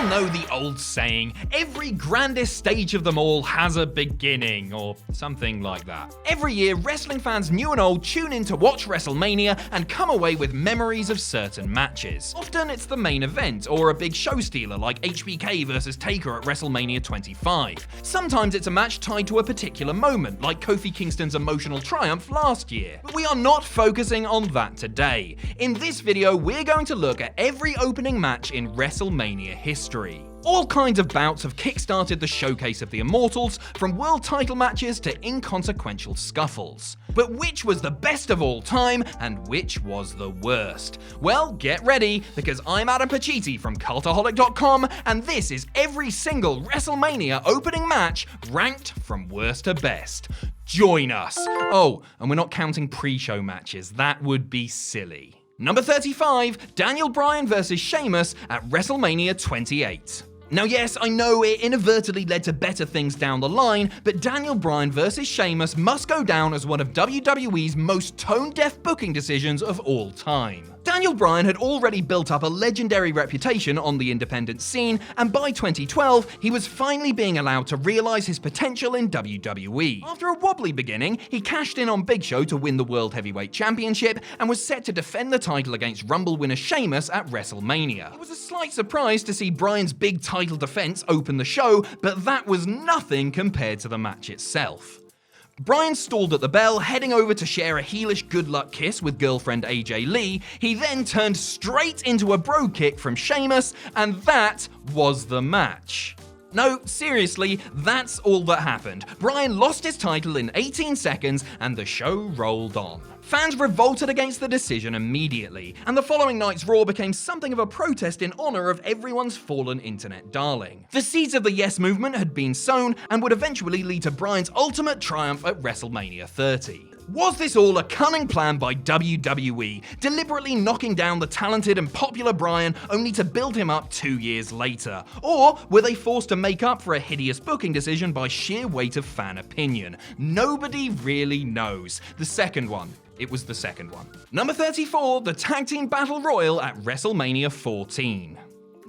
know the old saying, every grandest stage of them all has a beginning, or something like that. Every year, wrestling fans new and old tune in to watch WrestleMania and come away with memories of certain matches. Often it's the main event, or a big show stealer like HBK versus Taker at WrestleMania 25. Sometimes it's a match tied to a particular moment, like Kofi Kingston's emotional triumph last year. But we are not focusing on that today. In this video, we're going to look at every opening match in WrestleMania history. All kinds of bouts have kickstarted the showcase of the Immortals, from world title matches to inconsequential scuffles. But which was the best of all time, and which was the worst? Well, get ready, because I'm Adam Pacitti from Cultaholic.com, and this is every single WrestleMania opening match ranked from worst to best. Join us! Oh, and we're not counting pre-show matches, that would be silly. Number 35, Daniel Bryan vs SHOMIZ at WrestleMania 28. Now yes, I know it inadvertently led to better things down the line, but Daniel Bryan vs SHOMIZ must go down as one of WWE's most tone-deaf booking decisions of all time. Daniel Bryan had already built up a legendary reputation on the independent scene, and by 2012, he was finally being allowed to realize his potential in WWE. After a wobbly beginning, he cashed in on Big Show to win the World Heavyweight Championship, and was set to defend the title against Rumble winner Sheamus at WrestleMania. It was a slight surprise to see Bryan's big title defense open the show, but that was nothing compared to the match itself. Bryan stalled at the bell, heading over to share a heelish good luck kiss with girlfriend AJ Lee. He then turned straight into a bro kick from Sheamus, and that was the match. No, seriously, that's all that happened. Bryan lost his title in 18 seconds, and the show rolled on. Fans revolted against the decision immediately, and the following night's Raw became something of a protest in honor of everyone's fallen internet darling. The seeds of the Yes movement had been sown and would eventually lead to Bryan's ultimate triumph at WrestleMania 30. Was this all a cunning plan by WWE, deliberately knocking down the talented and popular Bryan only to build him up 2 years later? Or were they forced to make up for a hideous booking decision by sheer weight of fan opinion? Nobody really knows. The second one. It was the second one. Number 34, the Tag Team Battle Royal at WrestleMania 14.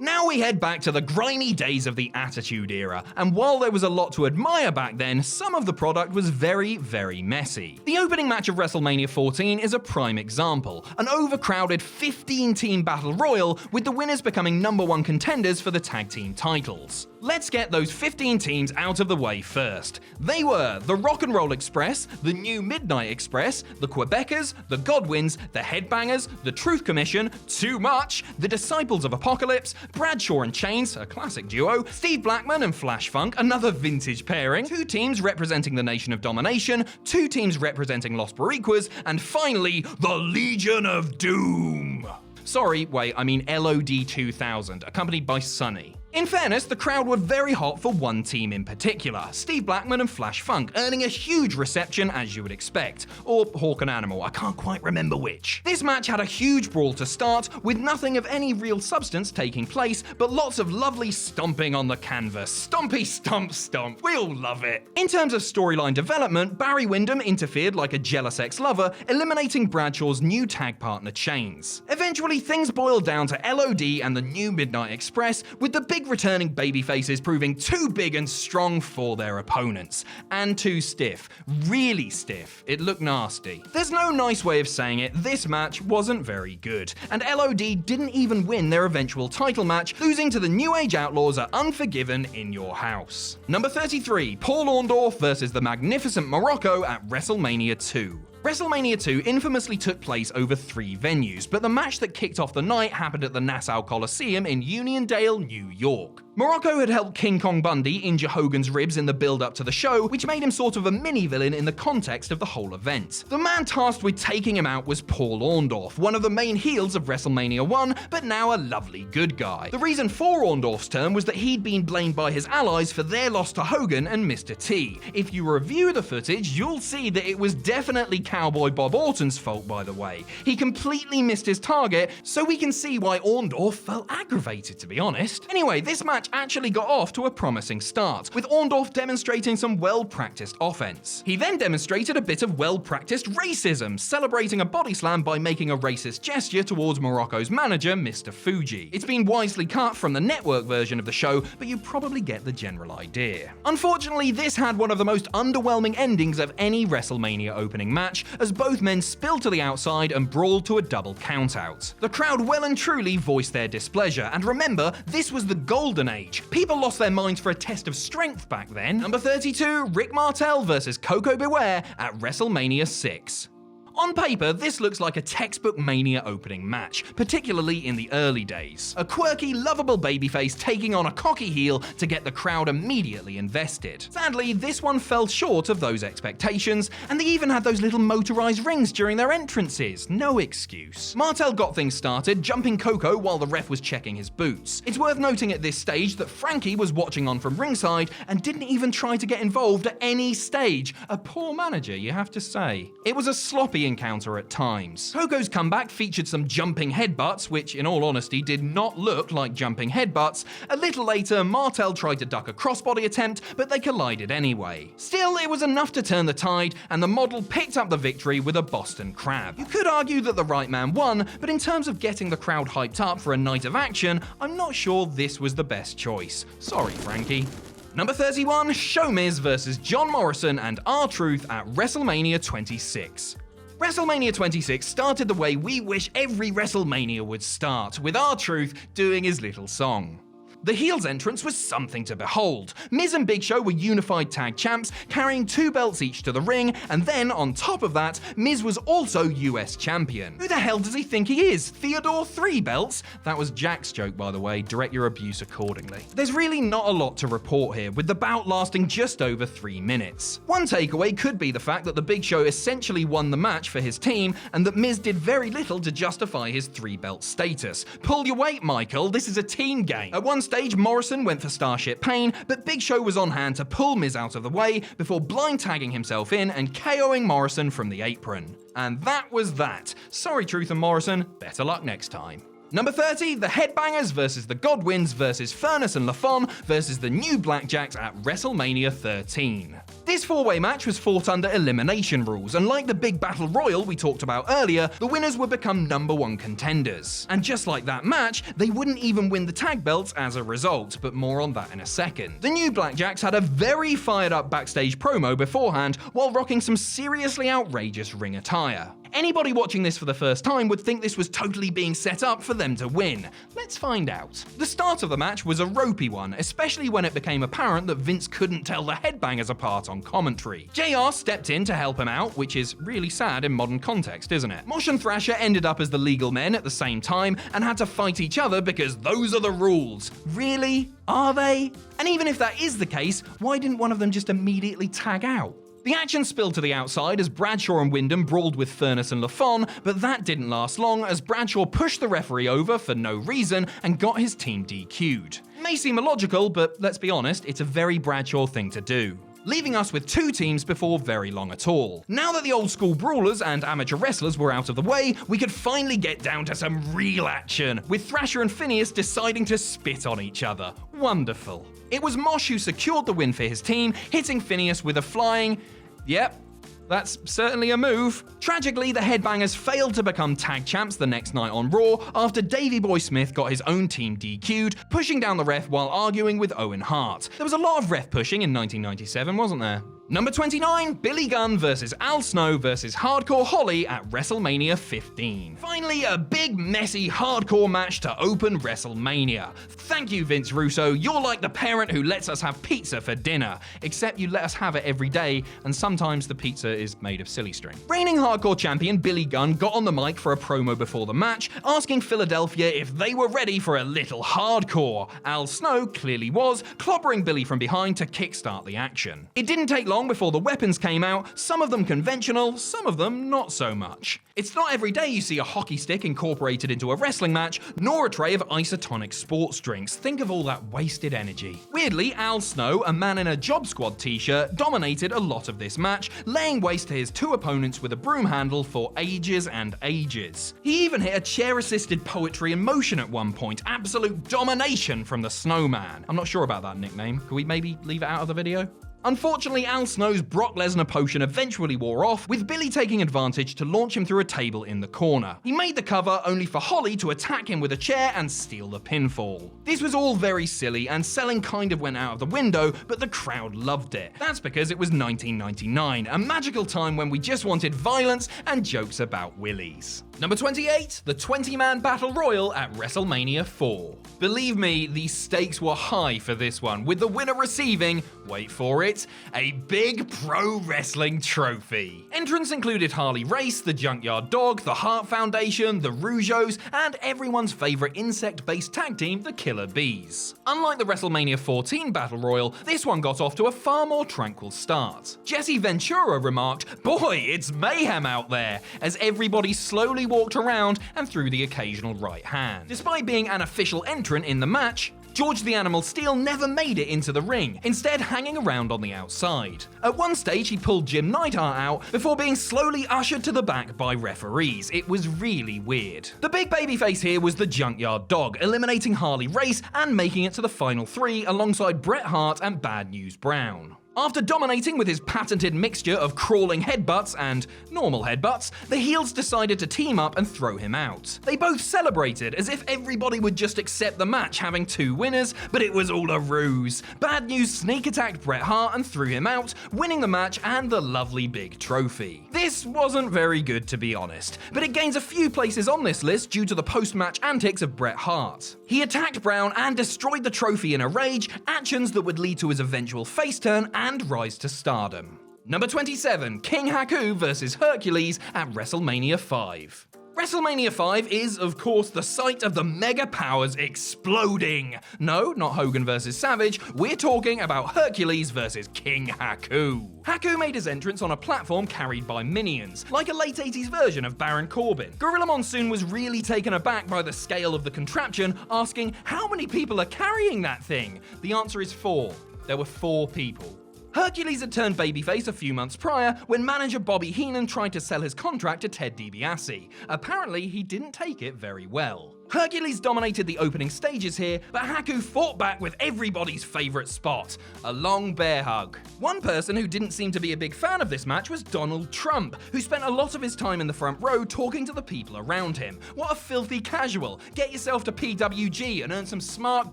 Now we head back to the grimy days of the Attitude Era, and while there was a lot to admire back then, some of the product was very, very messy. The opening match of WrestleMania 14 is a prime example, an overcrowded 15-team battle royal with the winners becoming #1 contenders for the tag team titles. Let's get those 15 teams out of the way first. They were the Rock and Roll Express, the New Midnight Express, the Quebecers, the Godwins, the Headbangers, the Truth Commission, Too Much, the Disciples of Apocalypse, Bradshaw and Chains, a classic duo, Steve Blackman and Flash Funk, another vintage pairing, 2 teams representing the Nation of Domination, 2 teams representing Los Boricuas, and finally, the Legion of Doom. Sorry, wait, I mean LOD 2000, accompanied by Sunny. In fairness, the crowd were very hot for one team in particular, Steve Blackman and Flash Funk, earning a huge reception as you would expect. Or Hawk and Animal, I can't quite remember which. This match had a huge brawl to start, with nothing of any real substance taking place, but lots of lovely stomping on the canvas. Stompy stomp stomp, we all love it. In terms of storyline development, Barry Windham interfered like a jealous ex-lover, eliminating Bradshaw's new tag partner Chains. Eventually, things boiled down to LOD and the New Midnight Express, with the big returning babyfaces proving too big and strong for their opponents. And too stiff. Really stiff. It looked nasty. There's no nice way of saying it, this match wasn't very good. And LOD didn't even win their eventual title match, losing to the New Age Outlaws at Unforgiven in Your House. Number 33, Paul Orndorff versus the Magnificent Morocco at WrestleMania 2. WrestleMania 2 infamously took place over 3 venues, but the match that kicked off the night happened at the Nassau Coliseum in Uniondale, New York. Morocco had helped King Kong Bundy injure Hogan's ribs in the build-up to the show, which made him sort of a mini-villain in the context of the whole event. The man tasked with taking him out was Paul Orndorff, one of the main heels of WrestleMania 1, but now a lovely good guy. The reason for Orndorff's turn was that he'd been blamed by his allies for their loss to Hogan and Mr. T. If you review the footage, you'll see that it was definitely Cowboy Bob Orton's fault, by the way. He completely missed his target, so we can see why Orndorff felt aggravated, to be honest. Anyway, this match match actually got off to a promising start, with Orndorff demonstrating some well-practiced offense. He then demonstrated a bit of well-practiced racism, celebrating a body slam by making a racist gesture towards Morocco's manager, Mr. Fuji. It's been wisely cut from the network version of the show, but you probably get the general idea. Unfortunately, this had one of the most underwhelming endings of any WrestleMania opening match, as both men spilled to the outside and brawled to a double countout. The crowd well and truly voiced their displeasure, and remember, this was the golden age. People lost their minds for a test of strength back then. Number 32, Rick Martel versus Koko B. Ware at WrestleMania 6. On paper, this looks like a textbook Mania opening match, particularly in the early days. A quirky, lovable babyface taking on a cocky heel to get the crowd immediately invested. Sadly, this one fell short of those expectations, and they even had those little motorized rings during their entrances. No excuse. Martel got things started, jumping Koko while the ref was checking his boots. It's worth noting at this stage that Frankie was watching on from ringside and didn't even try to get involved at any stage. A poor manager, you have to say. It was a sloppy encounter at times. Koko's comeback featured some jumping headbutts, which in all honesty did not look like jumping headbutts. A little later, Martel tried to duck a crossbody attempt, but they collided anyway. Still, it was enough to turn the tide, and the model picked up the victory with a Boston Crab. You could argue that the right man won, but in terms of getting the crowd hyped up for a night of action, I'm not sure this was the best choice. Sorry, Frankie. Number 31, SHOMIZ versus John Morrison and R-Truth at WrestleMania 26. WrestleMania 26 started the way we wish every WrestleMania would start, with R-Truth doing his little song. The heel's entrance was something to behold. Miz and Big Show were unified tag champs, carrying 2 belts each to the ring, and then, on top of that, Miz was also US champion. Who the hell does he think he is? Theodore 3 belts? That was Jack's joke, by the way. Direct your abuse accordingly. There's really not a lot to report here, with the bout lasting just over 3 minutes. One takeaway could be the fact that the Big Show essentially won the match for his team, and that Miz did very little to justify his 3-belt status. Pull your weight, Michael. This is a team game. At one stage, Morrison went for Starship Pain, but Big Show was on hand to pull Miz out of the way before blind tagging himself in and KOing Morrison from the apron. And that was that. Sorry, Truth and Morrison, better luck next time. Number 30, the Headbangers versus the Godwins versus Furnace and LaFon versus the New Blackjacks at WrestleMania 13. This 4-way match was fought under elimination rules, and like the big battle royal we talked about earlier, the winners would become number 1 contenders. And just like that match, they wouldn't even win the tag belts as a result, but more on that in a second. The New Blackjacks had a very fired up backstage promo beforehand, while rocking some seriously outrageous ring attire. Anybody watching this for the first time would think this was totally being set up for them to win. Let's find out. The start of the match was a ropey one, especially when it became apparent that Vince couldn't tell the Headbangers apart on commentary. JR stepped in to help him out, which is really sad in modern context, isn't it? Mosh and Thrasher ended up as the legal men at the same time and had to fight each other because those are the rules. Really? Are they? And even if that is the case, why didn't one of them just immediately tag out? The action spilled to the outside as Bradshaw and Wyndham brawled with Furnace and LaFon, but that didn't last long as Bradshaw pushed the referee over for no reason and got his team DQ'd. May seem illogical, but let's be honest, it's a very Bradshaw thing to do. Leaving us with 2 teams before very long at all. Now that the old school brawlers and amateur wrestlers were out of the way, we could finally get down to some real action, with Thrasher and Phineas deciding to spit on each other. Wonderful. It was Mosh who secured the win for his team, hitting Phineas with a flying... Yep, that's certainly a move. Tragically, the Headbangers failed to become tag champs the next night on Raw after Davey Boy Smith got his own team DQ'd, pushing down the ref while arguing with Owen Hart. There was a lot of ref pushing in 1997, wasn't there? Number 29, Billy Gunn versus Al Snow versus Hardcore Holly at WrestleMania 15. Finally, a big, messy, hardcore match to open WrestleMania. Thank you, Vince Russo. You're like the parent who lets us have pizza for dinner. Except you let us have it every day, and sometimes the pizza is made of silly string. Reigning hardcore champion Billy Gunn got on the mic for a promo before the match, asking Philadelphia if they were ready for a little hardcore. Al Snow clearly was, clobbering Billy from behind to kickstart the action. It didn't take long long before the weapons came out, some of them conventional, some of them not so much. It's not every day you see a hockey stick incorporated into a wrestling match, nor a tray of isotonic sports drinks. Think of all that wasted energy. Weirdly, Al Snow, a man in a Job Squad t-shirt, dominated a lot of this match, laying waste to his two opponents with a broom handle for ages and ages. He even hit a chair-assisted poetry in motion at one point. Absolute domination from the Snowman. I'm not sure about that nickname. Could we maybe leave it out of the video? Unfortunately, Al Snow's Brock Lesnar potion eventually wore off, with Billy taking advantage to launch him through a table in the corner. He made the cover only for Holly to attack him with a chair and steal the pinfall. This was all very silly, and selling kind of went out of the window, but the crowd loved it. That's because it was 1999, a magical time when we just wanted violence and jokes about willies. Number 28, the 20-man Battle Royal at WrestleMania 4. Believe me, the stakes were high for this one, with the winner receiving, wait for it, a big pro wrestling trophy. Entrants included Harley Race, the Junkyard Dog, the Hart Foundation, the Rougeaus, and everyone's favorite insect-based tag team, the Killer Bees. Unlike the WrestleMania 14 Battle Royal, this one got off to a far more tranquil start. Jesse Ventura remarked, "Boy, it's mayhem out there," as everybody slowly walked around and threw the occasional right hand. Despite being an official entrant in the match, George the Animal Steel never made it into the ring, instead hanging around on the outside. At one stage he pulled Jim Neidhart out before being slowly ushered to the back by referees. It was really weird. The big babyface here was the Junkyard Dog, eliminating Harley Race and making it to the final three alongside Bret Hart and Bad News Brown. After dominating with his patented mixture of crawling headbutts and normal headbutts, the heels decided to team up and throw him out. They both celebrated as if everybody would just accept the match having two winners, but it was all a ruse. Bad News sneak attacked Bret Hart and threw him out, winning the match and the lovely big trophy. This wasn't very good, to be honest, but it gains a few places on this list due to the post-match antics of Bret Hart. He attacked Brown and destroyed the trophy in a rage, actions that would lead to his eventual face turn and rise to stardom. Number 27, King Haku vs Hercules at WrestleMania 5. WrestleMania 5 is, of course, the site of the mega powers exploding. No, not Hogan vs Savage, we're talking about Hercules vs King Haku. Haku made his entrance on a platform carried by minions, like a late 80s version of Baron Corbin. Gorilla Monsoon was really taken aback by the scale of the contraption, asking, how many people are carrying that thing? The answer is 4. There were 4 people. Hercules had turned babyface a few months prior when manager Bobby Heenan tried to sell his contract to Ted DiBiase. Apparently, he didn't take it very well. Hercules dominated the opening stages here, but Haku fought back with everybody's favourite spot, a long bear hug. One person who didn't seem to be a big fan of this match was Donald Trump, who spent a lot of his time in the front row talking to the people around him. What a filthy casual. Get yourself to PWG and earn some smart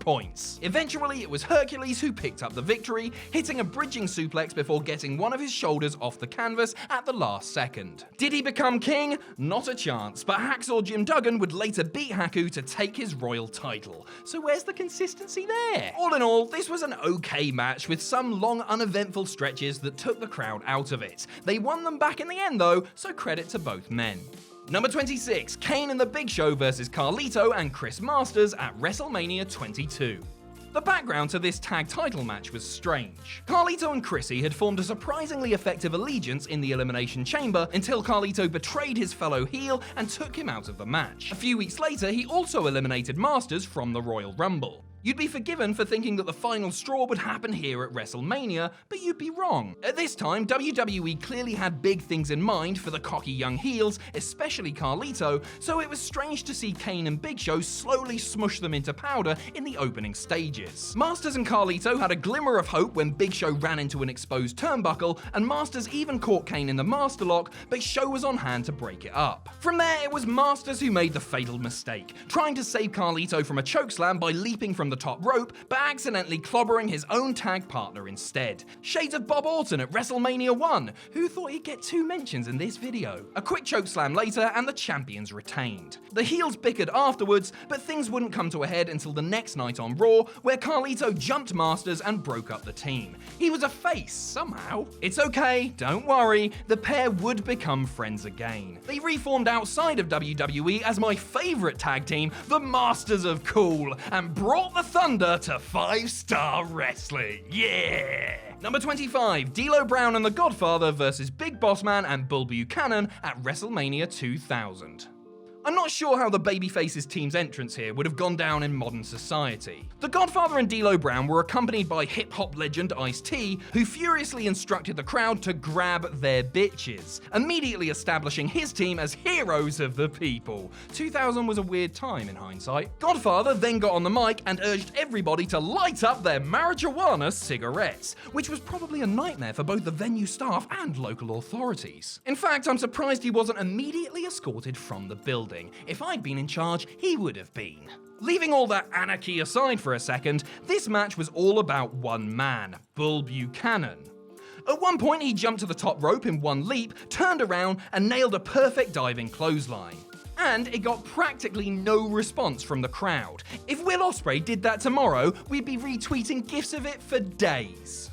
points. Eventually, it was Hercules who picked up the victory, hitting a bridging suplex before getting one of his shoulders off the canvas at the last second. Did he become king? Not a chance, but Hacksaw Jim Duggan would later beat Haku to take his royal title. So where's the consistency there? All in all, this was an okay match with some long uneventful stretches that took the crowd out of it. They won them back in the end though, so credit to both men. Number 26, Kane and the Big Show versus Carlito and Chris Masters at WrestleMania 22. The background to this tag title match was strange. Carlito and Chrissy had formed a surprisingly effective allegiance in the Elimination Chamber until Carlito betrayed his fellow heel and took him out of the match. A few weeks later, he also eliminated Masters from the Royal Rumble. You'd be forgiven for thinking that the final straw would happen here at WrestleMania, but you'd be wrong. At this time, WWE clearly had big things in mind for the cocky young heels, especially Carlito, so it was strange to see Kane and Big Show slowly smush them into powder in the opening stages. Masters and Carlito had a glimmer of hope when Big Show ran into an exposed turnbuckle, and Masters even caught Kane in the Master Lock, but Show was on hand to break it up. From there, it was Masters who made the fatal mistake, trying to save Carlito from a chokeslam by leaping from the top rope, but accidentally clobbering his own tag partner instead. Shades of Bob Orton at WrestleMania 1. Who thought he'd get 2 mentions in this video? A quick chokeslam later, and the champions retained. The heels bickered afterwards, but things wouldn't come to a head until the next night on Raw, where Carlito jumped Masters and broke up the team. He was a face, somehow. It's okay, don't worry, the pair would become friends again. They reformed outside of WWE as my favourite tag team, the Masters of Cool, and brought the thunder to 5-star wrestling. Yeah! Number 25, D'Lo Brown and the Godfather versus Big Boss Man and Bull Buchanan at WrestleMania 2000. I'm not sure how the Babyfaces team's entrance here would have gone down in modern society. The Godfather and D'Lo Brown were accompanied by hip-hop legend Ice-T, who furiously instructed the crowd to grab their bitches, immediately establishing his team as heroes of the people. 2000 was a weird time in hindsight. Godfather then got on the mic and urged everybody to light up their marijuana cigarettes, which was probably a nightmare for both the venue staff and local authorities. In fact, I'm surprised he wasn't immediately escorted from the building. If I'd been in charge, he would have been. Leaving all that anarchy aside for a second, this match was all about one man, Bull Buchanan. At one point, he jumped to the top rope in one leap, turned around, and nailed a perfect diving clothesline. And it got practically no response from the crowd. If Will Ospreay did that tomorrow, we'd be retweeting gifs of it for days.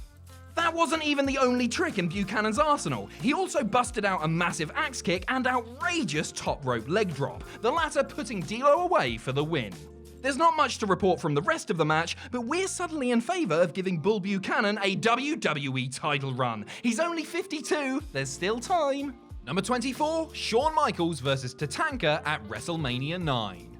That wasn't even the only trick in Buchanan's arsenal. He also busted out a massive axe kick and outrageous top rope leg drop, the latter putting D'Lo away for the win. There's not much to report from the rest of the match, but we're suddenly in favour of giving Bull Buchanan a WWE title run. He's only 52, there's still time. Number 24, Shawn Michaels versus TATANKA at WrestleMania 9.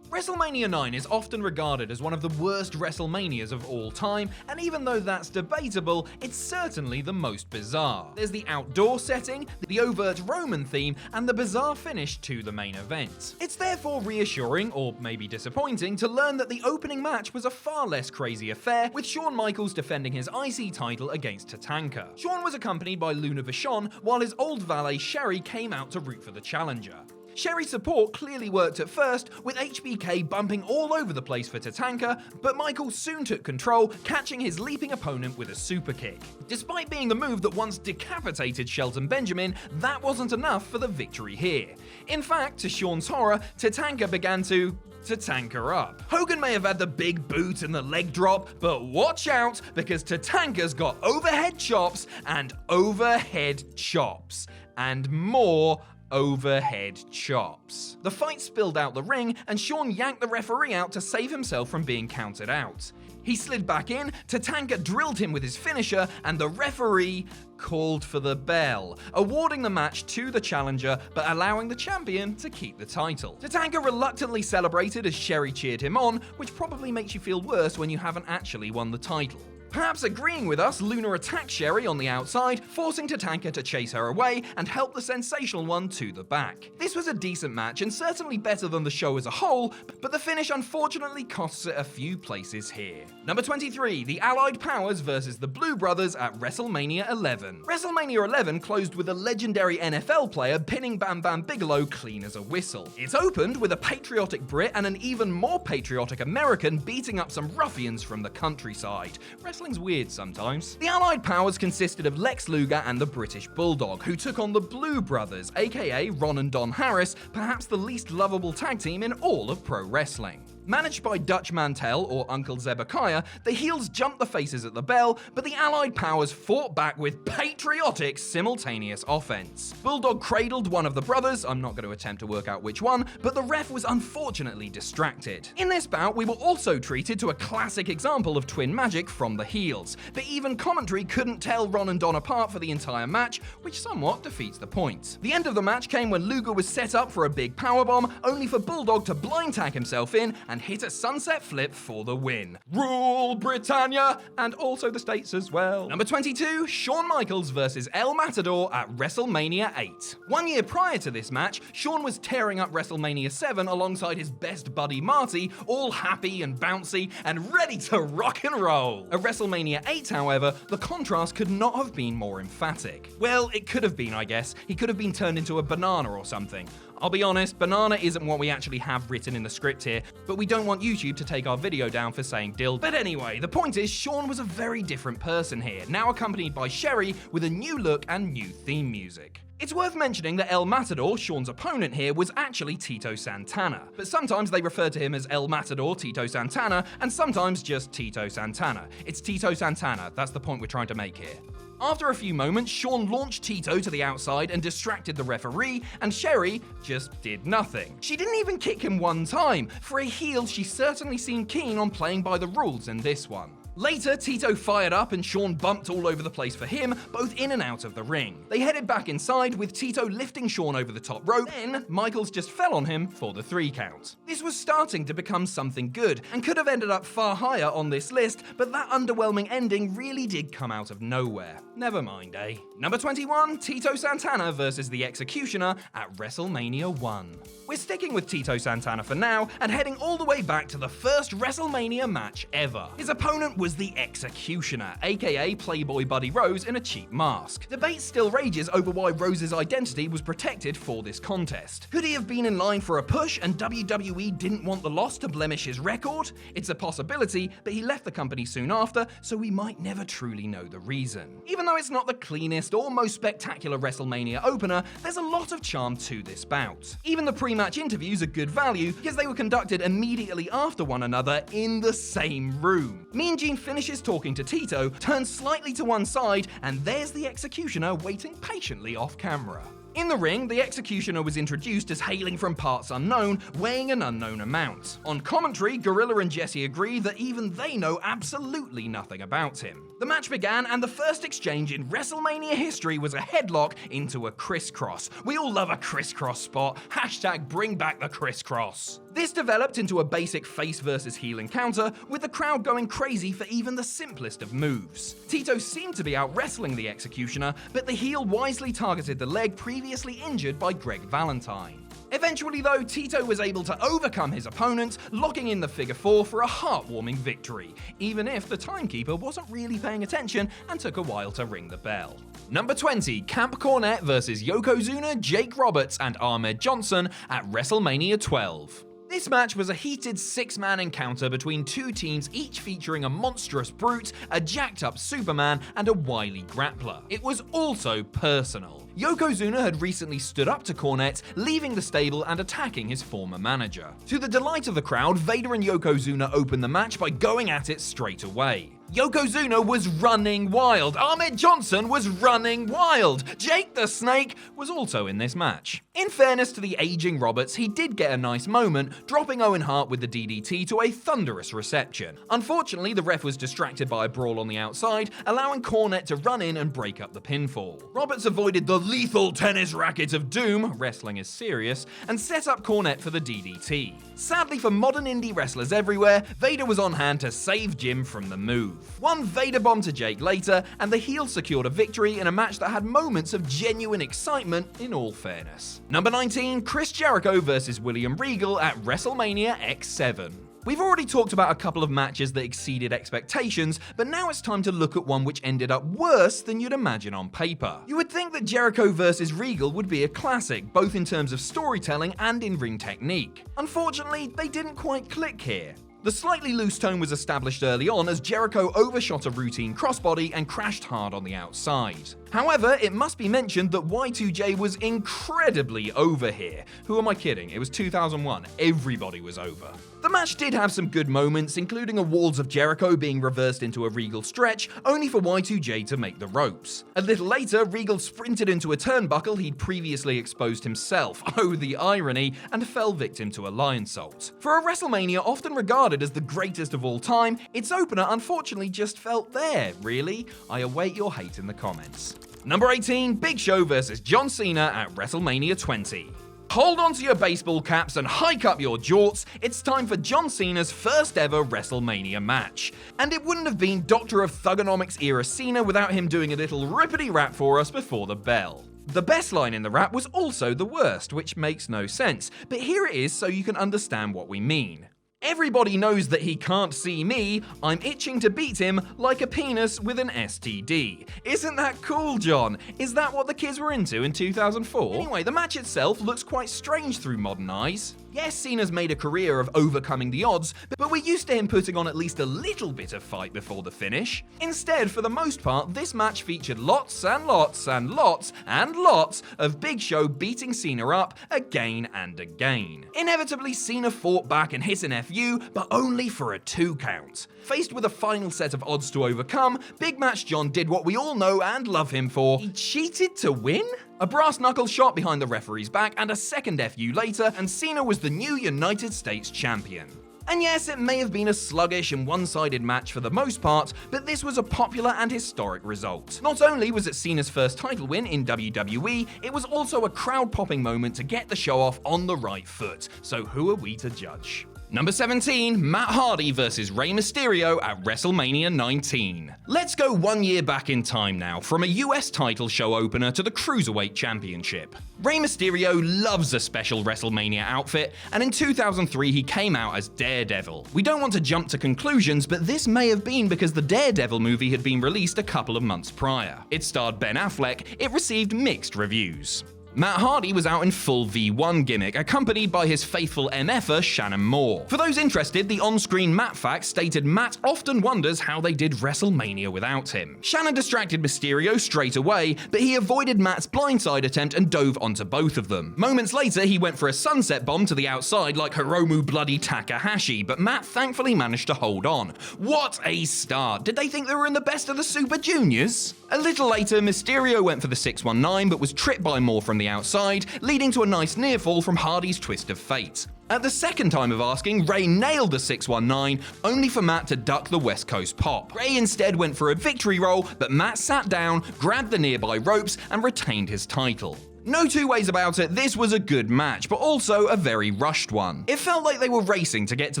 WrestleMania 9 is often regarded as one of the worst WrestleManias of all time, and even though that's debatable, it's certainly the most bizarre. There's the outdoor setting, the overt Roman theme, and the bizarre finish to the main event. It's therefore reassuring, or maybe disappointing, to learn that the opening match was a far less crazy affair, with Shawn Michaels defending his IC title against TATANKA. Shawn was accompanied by Luna Vachon, while his old valet Sherry came out to root for the challenger. Sherry's support clearly worked at first, with HBK bumping all over the place for TATANKA, but Michaels soon took control, catching his leaping opponent with a super kick. Despite being the move that once decapitated Shelton Benjamin, that wasn't enough for the victory here. In fact, to Shawn's horror, TATANKA began to TATANKA up. Hogan may have had the big boot and the leg drop, but watch out, because TATANKA's got overhead chops and overhead chops. And more overhead chops. The fight spilled out the ring, and Shawn yanked the referee out to save himself from being counted out. He slid back in, TATANKA drilled him with his finisher, and the referee called for the bell, awarding the match to the challenger, but allowing the champion to keep the title. TATANKA reluctantly celebrated as Sherry cheered him on, which probably makes you feel worse when you haven't actually won the title. Perhaps agreeing with us, Luna attacked Sherry on the outside, forcing TATANKA to chase her away and help the sensational one to the back. This was a decent match and certainly better than the show as a whole, but the finish unfortunately costs it a few places here. Number 23, the Allied Powers versus the Blue Brothers at WrestleMania 11. WrestleMania 11 closed with a legendary NFL player pinning Bam Bam Bigelow clean as a whistle. It opened with a patriotic Brit and an even more patriotic American beating up some ruffians from the countryside. Wrestling's weird sometimes. The Allied Powers consisted of Lex Luger and the British Bulldog, who took on the Blue Brothers, aka Ron and Don Harris, perhaps the least lovable tag team in all of pro wrestling. Managed by Dutch Mantel or Uncle Zebekiah, the heels jumped the faces at the bell, but the Allied Powers fought back with patriotic simultaneous offense. Bulldog cradled one of the brothers, I'm not going to attempt to work out which one, but the ref was unfortunately distracted. In this bout, we were also treated to a classic example of twin magic from the heels, but even commentary couldn't tell Ron and Don apart for the entire match, which somewhat defeats the point. The end of the match came when Luger was set up for a big powerbomb, only for Bulldog to blind tag himself in and hit a sunset flip for the win. Rule Britannia, and also the States as well. Number 22, Shawn Michaels versus El Matador at WrestleMania 8. 1 year prior to this match, Shawn was tearing up WrestleMania 7 alongside his best buddy Marty, all happy and bouncy and ready to rock and roll. At WrestleMania 8, however, the contrast could not have been more emphatic. Well, it could have been, I guess. He could have been turned into a banana or something. I'll be honest, banana isn't what we actually have written in the script here, but we don't want YouTube to take our video down for saying dill. But anyway, the point is, Shawn was a very different person here, now accompanied by Sherry with a new look and new theme music. It's worth mentioning that El Matador, Shawn's opponent here, was actually Tito Santana, but sometimes they refer to him as El Matador Tito Santana, and sometimes just Tito Santana. It's Tito Santana, that's the point we're trying to make here. After a few moments, Shawn launched Tito to the outside and distracted the referee, and Sherry just did nothing. She didn't even kick him one time. For a heel, she certainly seemed keen on playing by the rules in this one. Later, Tito fired up and Shawn bumped all over the place for him, both in and out of the ring. They headed back inside with Tito lifting Shawn over the top rope, then Michaels just fell on him for the 3 count. This was starting to become something good and could have ended up far higher on this list, but that underwhelming ending really did come out of nowhere. Never mind, eh? Number 21, Tito Santana versus the Executioner at WrestleMania 1. We're sticking with Tito Santana for now and heading all the way back to the first WrestleMania match ever. His opponent was the Executioner, aka Playboy Buddy Rose in a cheap mask. Debate still rages over why Rose's identity was protected for this contest. Could he have been in line for a push and WWE didn't want the loss to blemish his record? It's a possibility, but he left the company soon after, so we might never truly know the reason. Even though it's not the cleanest or most spectacular WrestleMania opener, there's a lot of charm to this bout. Even the pre-match interviews are good value because they were conducted immediately after one another in the same room. Mean Gene finishes talking to Tito, turns slightly to one side, and there's the Executioner waiting patiently off camera. In the ring, the Executioner was introduced as hailing from parts unknown, weighing an unknown amount. On commentary, Gorilla and Jesse agree that even they know absolutely nothing about him. The match began, and the first exchange in WrestleMania history was a headlock into a crisscross. We all love a crisscross spot. Hashtag bring back the crisscross. This developed into a basic face versus heel encounter, with the crowd going crazy for even the simplest of moves. Tito seemed to be out wrestling the Executioner, but the heel wisely targeted the leg previously injured by Greg Valentine. Eventually though, Tito was able to overcome his opponent, locking in the figure 4 for a heartwarming victory, even if the timekeeper wasn't really paying attention and took a while to ring the bell. Number 20, Camp Cornette versus Yokozuna, Jake Roberts, and Ahmed Johnson at WrestleMania 12. This match was a heated 6-man encounter between two teams, each featuring a monstrous brute, a jacked-up Superman, and a wily grappler. It was also personal. Yokozuna had recently stood up to Cornette, leaving the stable and attacking his former manager. To the delight of the crowd, Vader and Yokozuna opened the match by going at it straight away. Yokozuna was running wild. Ahmed Johnson was running wild. Jake the Snake was also in this match. In fairness to the aging Roberts, he did get a nice moment, dropping Owen Hart with the DDT to a thunderous reception. Unfortunately, the ref was distracted by a brawl on the outside, allowing Cornette to run in and break up the pinfall. Roberts avoided the lethal tennis racket of doom, wrestling is serious, and set up Cornette for the DDT. Sadly for modern indie wrestlers everywhere, Vader was on hand to save Jim from the move. One Vader bomb to Jake later, and the heel secured a victory in a match that had moments of genuine excitement in all fairness. Number 19, Chris Jericho versus William Regal at WrestleMania X7. We've already talked about a couple of matches that exceeded expectations, but now it's time to look at one which ended up worse than you'd imagine on paper. You would think that Jericho vs. Regal would be a classic, both in terms of storytelling and in ring technique. Unfortunately, they didn't quite click here. The slightly loose tone was established early on as Jericho overshot a routine crossbody and crashed hard on the outside. However, it must be mentioned that Y2J was incredibly over here. Who am I kidding? It was 2001. Everybody was over. The match did have some good moments, including a Walls of Jericho being reversed into a Regal stretch, only for Y2J to make the ropes. A little later, Regal sprinted into a turnbuckle he'd previously exposed himself, oh the irony, and fell victim to a lionsault. For a WrestleMania often regarded as the greatest of all time, its opener unfortunately just felt there, really. I await your hate in the comments. Number 18, Big Show vs. John Cena at WrestleMania 20. Hold on to your baseball caps and hike up your jorts, it's time for John Cena's first ever WrestleMania match. And it wouldn't have been Doctor of Thugonomics era Cena without him doing a little rippity rap for us before the bell. The best line in the rap was also the worst, which makes no sense, but here it is so you can understand what we mean. Everybody knows that he can't see me, I'm itching to beat him like a penis with an STD. Isn't that cool, John? Is that what the kids were into in 2004? Anyway, the match itself looks quite strange through modern eyes. Yes, Cena's made a career of overcoming the odds, but we're used to him putting on at least a little bit of fight before the finish. Instead, for the most part, this match featured lots and lots and lots and lots of Big Show beating Cena up again and again. Inevitably, Cena fought back and hit an FU, but only for a 2 count. Faced with a final set of odds to overcome, Big Match John did what we all know and love him for. He cheated to win? A brass knuckle shot behind the referee's back and a second FU later, and Cena was the new United States champion. And yes, it may have been a sluggish and one-sided match for the most part, but this was a popular and historic result. Not only was it Cena's first title win in WWE, it was also a crowd-popping moment to get the show off on the right foot. So who are we to judge? Number 17, Matt Hardy vs Rey Mysterio at WrestleMania 19. Let's go 1 year back in time now, from a US title show opener to the Cruiserweight Championship. Rey Mysterio loves a special WrestleMania outfit, and in 2003 he came out as Daredevil. We don't want to jump to conclusions, but this may have been because the Daredevil movie had been released a couple of months prior. It starred Ben Affleck, it received mixed reviews. Matt Hardy was out in full V1 gimmick, accompanied by his faithful MFer Shannon Moore. For those interested, the on-screen Matt fact stated Matt often wonders how they did WrestleMania without him. Shannon distracted Mysterio straight away, but he avoided Matt's blindside attempt and dove onto both of them. Moments later, he went for a sunset bomb to the outside like Hiromu Bloody Takahashi, but Matt thankfully managed to hold on. What a start! Did they think they were in the best of the Super Juniors? A little later, Mysterio went for the 619 but was tripped by Moore from the outside, leading to a nice near fall from Hardy's twist of fate. At the second time of asking, Rey nailed the 619, only for Matt to duck the West Coast pop. Rey instead went for a victory roll, but Matt sat down, grabbed the nearby ropes, and retained his title. No two ways about it, this was a good match, but also a very rushed one. It felt like they were racing to get to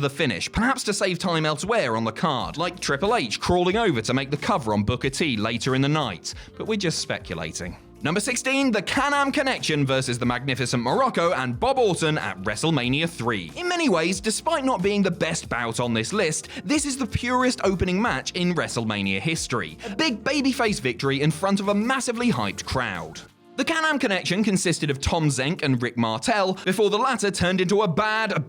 the finish, perhaps to save time elsewhere on the card, like Triple H crawling over to make the cover on Booker T later in the night, but we're just speculating. Number 16, the Can-Am Connection versus the Magnificent Morocco and Bob Orton at WrestleMania 3. In many ways, despite not being the best bout on this list, this is the purest opening match in WrestleMania history. A big babyface victory in front of a massively hyped crowd. The Can-Am Connection consisted of Tom Zenk and Rick Martel, before the latter turned into a bad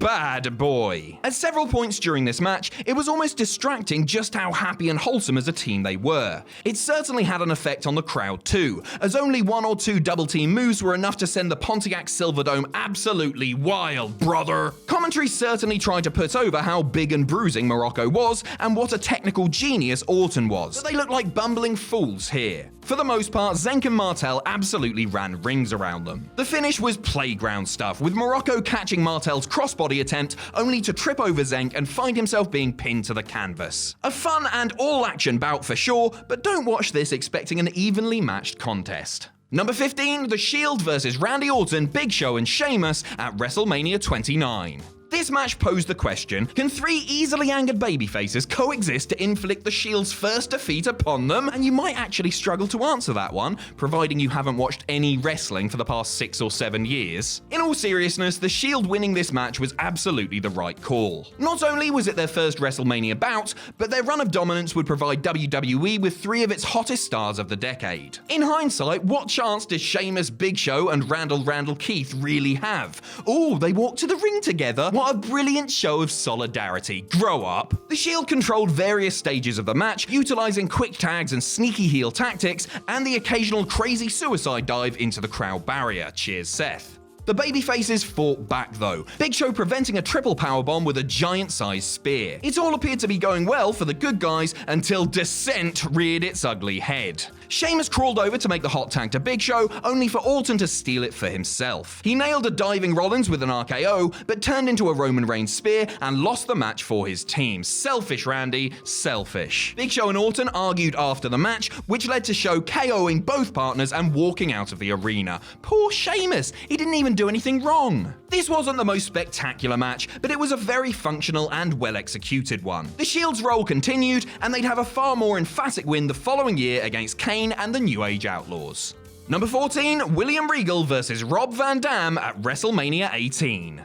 boy. At several points during this match, it was almost distracting just how happy and wholesome as a team they were. It certainly had an effect on the crowd too, as only one or two double-team moves were enough to send the Pontiac Silverdome absolutely wild, brother. Commentary certainly tried to put over how big and bruising Morocco was, and what a technical genius Orton was, but they looked like bumbling fools here. For the most part, Zenk and Martel absolutely ran rings around them. The finish was playground stuff, with Morocco catching Martel's crossbody attempt only to trip over Zenk and find himself being pinned to the canvas. A fun and all-action bout for sure, but don't watch this expecting an evenly matched contest. Number 15, The Shield versus Randy Orton, Big Show and Sheamus at WrestleMania 29. This match posed the question, can three easily angered babyfaces coexist to inflict the Shield's first defeat upon them? And you might actually struggle to answer that one, providing you haven't watched any wrestling for the past 6 or 7 years. In all seriousness, the Shield winning this match was absolutely the right call. Not only was it their first WrestleMania bout, but their run of dominance would provide WWE with 3 of its hottest stars of the decade. In hindsight, what chance did Sheamus, Big Show, and Randall Keith really have? Ooh, they walked to the ring together? What a brilliant show of solidarity. Grow up. The Shield controlled various stages of the match, utilizing quick tags and sneaky heel tactics, and the occasional crazy suicide dive into the crowd barrier. Cheers, Seth. The babyfaces fought back though, Big Show preventing a triple powerbomb with a giant-sized spear. It all appeared to be going well for the good guys until Descent reared its ugly head. Sheamus crawled over to make the hot tag to Big Show, only for Orton to steal it for himself. He nailed a diving Rollins with an RKO, but turned into a Roman Reigns spear and lost the match for his team. Selfish, Randy, selfish. Big Show and Orton argued after the match, which led to Show KOing both partners and walking out of the arena. Poor Sheamus, he didn't even do anything wrong. This wasn't the most spectacular match, but it was a very functional and well-executed one. The Shield's role continued, and they'd have a far more emphatic win the following year against Kane and the New Age Outlaws. Number 14, William Regal vs Rob Van Dam at WrestleMania 18.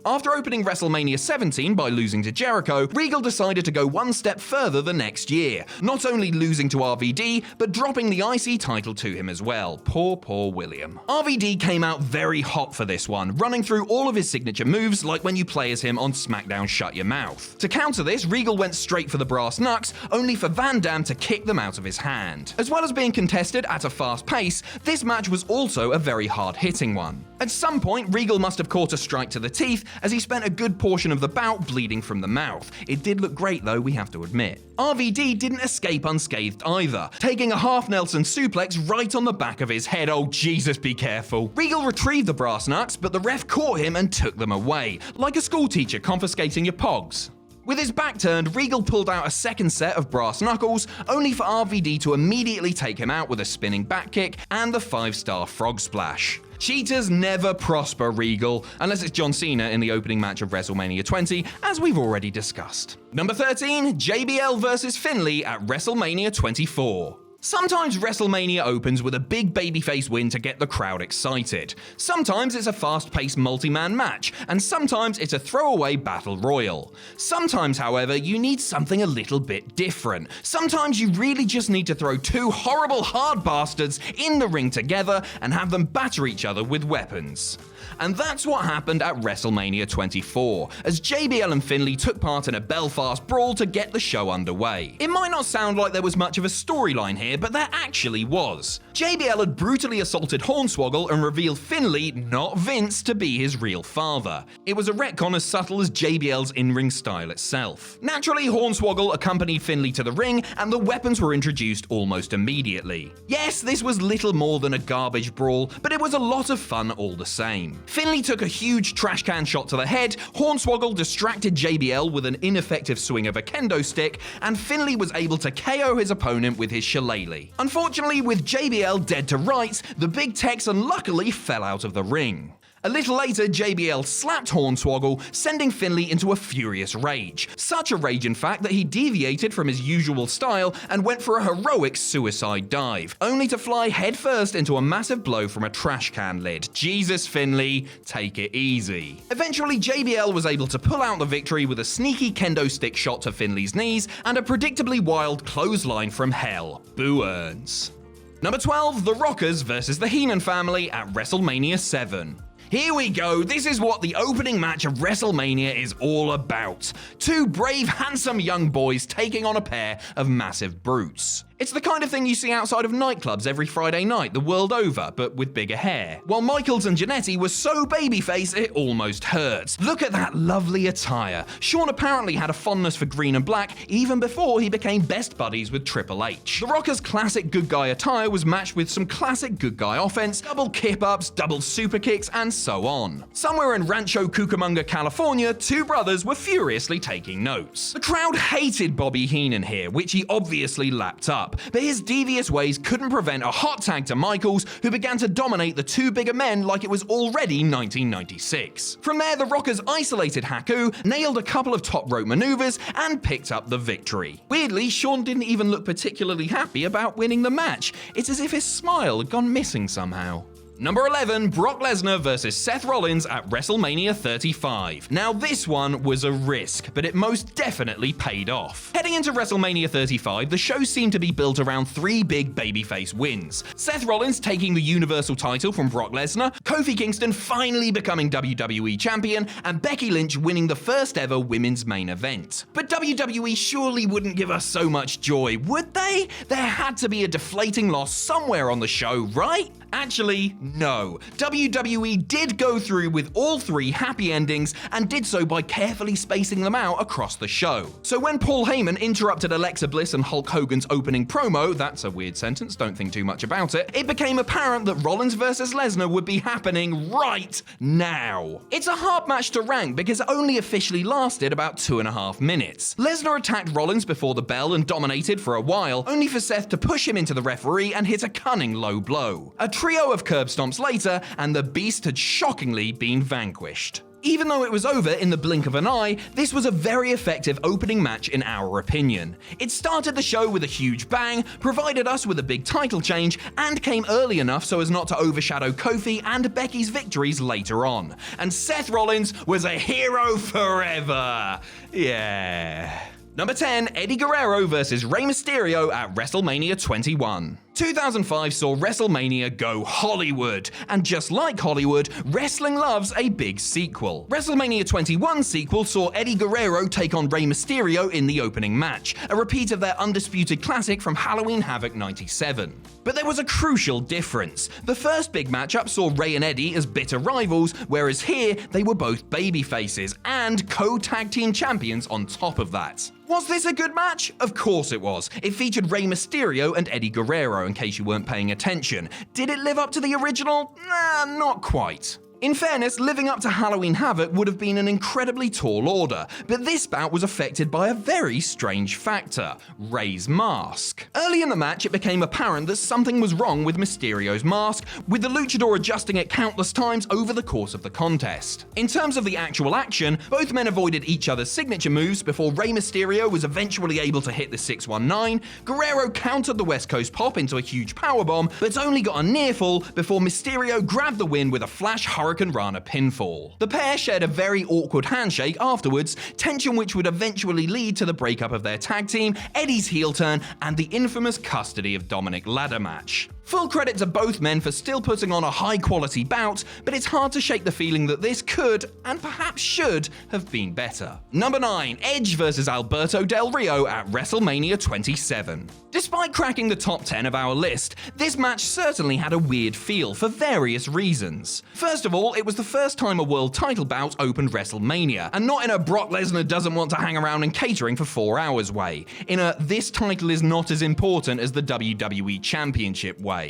After opening WrestleMania 17 by losing to Jericho, Regal decided to go one step further the next year, not only losing to RVD, but dropping the IC title to him as well. Poor William. RVD came out very hot for this one, running through all of his signature moves like when you play as him on SmackDown Shut Your Mouth. To counter this, Regal went straight for the brass knucks, only for Van Dam to kick them out of his hand. As well as being contested at a fast pace, this match was also a very hard-hitting one. At some point, Regal must have caught a strike to the teeth, as he spent a good portion of the bout bleeding from the mouth. It did look great though, we have to admit. RVD didn't escape unscathed either, taking a half Nelson suplex right on the back of his head. Oh Jesus, be careful. Regal retrieved the brass knucks, but the ref caught him and took them away, like a schoolteacher confiscating your pogs. With his back turned, Regal pulled out a second set of brass knuckles, only for RVD to immediately take him out with a spinning back kick and the 5-star frog splash. Cheaters never prosper, Regal, unless it's John Cena in the opening match of WrestleMania 20, as we've already discussed. Number 13, JBL vs Finlay at WrestleMania 24. Sometimes WrestleMania opens with a big babyface win to get the crowd excited. Sometimes it's a fast-paced multi-man match, and sometimes it's a throwaway battle royal. Sometimes, however, you need something a little bit different. Sometimes you really just need to throw two horrible hard bastards in the ring together and have them batter each other with weapons. And that's what happened at WrestleMania 24, as JBL and Finlay took part in a Belfast brawl to get the show underway. It might not sound like there was much of a storyline here, but there actually was. JBL had brutally assaulted Hornswoggle and revealed Finlay, not Vince, to be his real father. It was a retcon as subtle as JBL's in-ring style itself. Naturally, Hornswoggle accompanied Finlay to the ring, and the weapons were introduced almost immediately. Yes, this was little more than a garbage brawl, but it was a lot of fun all the same. Finlay took a huge trash can shot to the head, Hornswoggle distracted JBL with an ineffective swing of a kendo stick, and Finlay was able to KO his opponent with his shillelagh. Unfortunately, with JBL dead to rights, the Big Texan luckily fell out of the ring. A little later, JBL slapped Hornswoggle, sending Finlay into a furious rage. Such a rage, in fact, that he deviated from his usual style and went for a heroic suicide dive, only to fly headfirst into a massive blow from a trash can lid. Jesus, Finlay, take it easy. Eventually, JBL was able to pull out the victory with a sneaky kendo stick shot to Finlay's knees and a predictably wild clothesline from hell. Boo earns. Number 12, The Rockers vs. the Heenan family at WrestleMania 7. Here we go, this is what the opening match of WrestleMania is all about. Two brave, handsome young boys taking on a pair of massive brutes. It's the kind of thing you see outside of nightclubs every Friday night the world over, but with bigger hair. While Michaels and Jannetty were so babyface it almost hurts. Look at that lovely attire. Shawn apparently had a fondness for green and black even before he became best buddies with Triple H. The Rockers' classic good guy attire was matched with some classic good guy offense, double kip-ups, double super kicks, and so on. Somewhere in Rancho Cucamonga, California, two brothers were furiously taking notes. The crowd hated Bobby Heenan here, which he obviously lapped up. But his devious ways couldn't prevent a hot tag to Michaels, who began to dominate the two bigger men like it was already 1996. From there, the Rockers isolated Haku, nailed a couple of top rope maneuvers, and picked up the victory. Weirdly, Shawn didn't even look particularly happy about winning the match. It's as if his smile had gone missing somehow. Number 11, Brock Lesnar vs. Seth Rollins at WrestleMania 35. Now this one was a risk, but it most definitely paid off. Heading into WrestleMania 35, the show seemed to be built around three big babyface wins. Seth Rollins taking the Universal title from Brock Lesnar, Kofi Kingston finally becoming WWE Champion, and Becky Lynch winning the first ever women's main event. But WWE surely wouldn't give us so much joy, would they? There had to be a deflating loss somewhere on the show, right? Actually, no. WWE did go through with all three happy endings and did so by carefully spacing them out across the show. So when Paul Heyman interrupted Alexa Bliss and Hulk Hogan's opening promo, that's a weird sentence, don't think too much about it, it became apparent that Rollins vs. Lesnar would be happening right now. It's a hard match to rank because it only officially lasted about 2.5 minutes. Lesnar attacked Rollins before the bell and dominated for a while, only for Seth to push him into the referee and hit a cunning low blow. A trio of curb stomps later, and the Beast had shockingly been vanquished. Even though it was over in the blink of an eye, this was a very effective opening match in our opinion. It started the show with a huge bang, provided us with a big title change, and came early enough so as not to overshadow Kofi and Becky's victories later on. And Seth Rollins was a hero forever. Yeah. Number 10, Eddie Guerrero vs. Rey Mysterio at WrestleMania 21. 2005 saw WrestleMania go Hollywood, and just like Hollywood, wrestling loves a big sequel. WrestleMania 21 sequel saw Eddie Guerrero take on Rey Mysterio in the opening match, a repeat of their undisputed classic from Halloween Havoc 97. But there was a crucial difference. The first big matchup saw Rey and Eddie as bitter rivals, whereas here they were both babyfaces and co-tag team champions on top of that. Was this a good match? Of course it was. It featured Rey Mysterio and Eddie Guerrero, in case you weren't paying attention. Did it live up to the original? Nah, not quite. In fairness, living up to Halloween Havoc would have been an incredibly tall order, but this bout was affected by a very strange factor: Rey's mask. Early in the match, it became apparent that something was wrong with Mysterio's mask, with the luchador adjusting it countless times over the course of the contest. In terms of the actual action, both men avoided each other's signature moves before Rey Mysterio was eventually able to hit the 619, Guerrero countered the West Coast Pop into a huge powerbomb, but only got a near fall before Mysterio grabbed the win with a flash Hurricane Rana pinfall. The pair shared a very awkward handshake afterwards, tension which would eventually lead to the breakup of their tag team, Eddie's heel turn, and the infamous custody of Dominic ladder match. Full credit to both men for still putting on a high-quality bout, but it's hard to shake the feeling that this could, and perhaps should, have been better. Number 9. Edge vs Alberto Del Rio at WrestleMania 27. Despite cracking the top 10 of our list, this match certainly had a weird feel for various reasons. First of all, it was the first time a world title bout opened WrestleMania, and not in a Brock Lesnar doesn't want to hang around in catering for 4 hours way, in a this title is not as important as the WWE Championship way.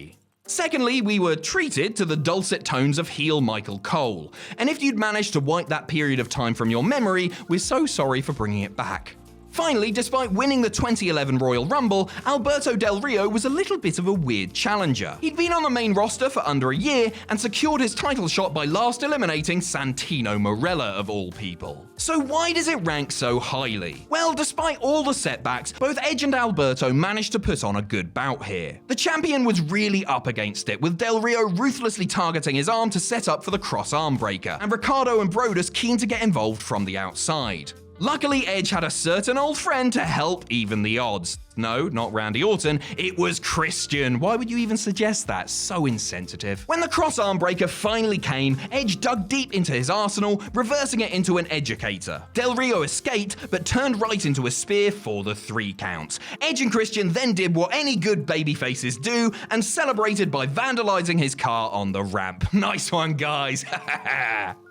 Secondly, we were treated to the dulcet tones of heel Michael Cole, and if you'd managed to wipe that period of time from your memory, we're so sorry for bringing it back. Finally, despite winning the 2011 Royal Rumble, Alberto Del Rio was a little bit of a weird challenger. He'd been on the main roster for under a year and secured his title shot by last eliminating Santino Marella of all people. So why does it rank so highly? Well, despite all the setbacks, both Edge and Alberto managed to put on a good bout here. The champion was really up against it, with Del Rio ruthlessly targeting his arm to set up for the cross arm breaker, and Ricardo and Brodus keen to get involved from the outside. Luckily, Edge had a certain old friend to help even the odds. No, not Randy Orton, it was Christian. Why would you even suggest that? So insensitive. When the cross arm breaker finally came, Edge dug deep into his arsenal, reversing it into an educator. Del Rio escaped, but turned right into a spear for the 3 count. Edge and Christian then did what any good babyfaces do, and celebrated by vandalizing his car on the ramp. Nice one, guys.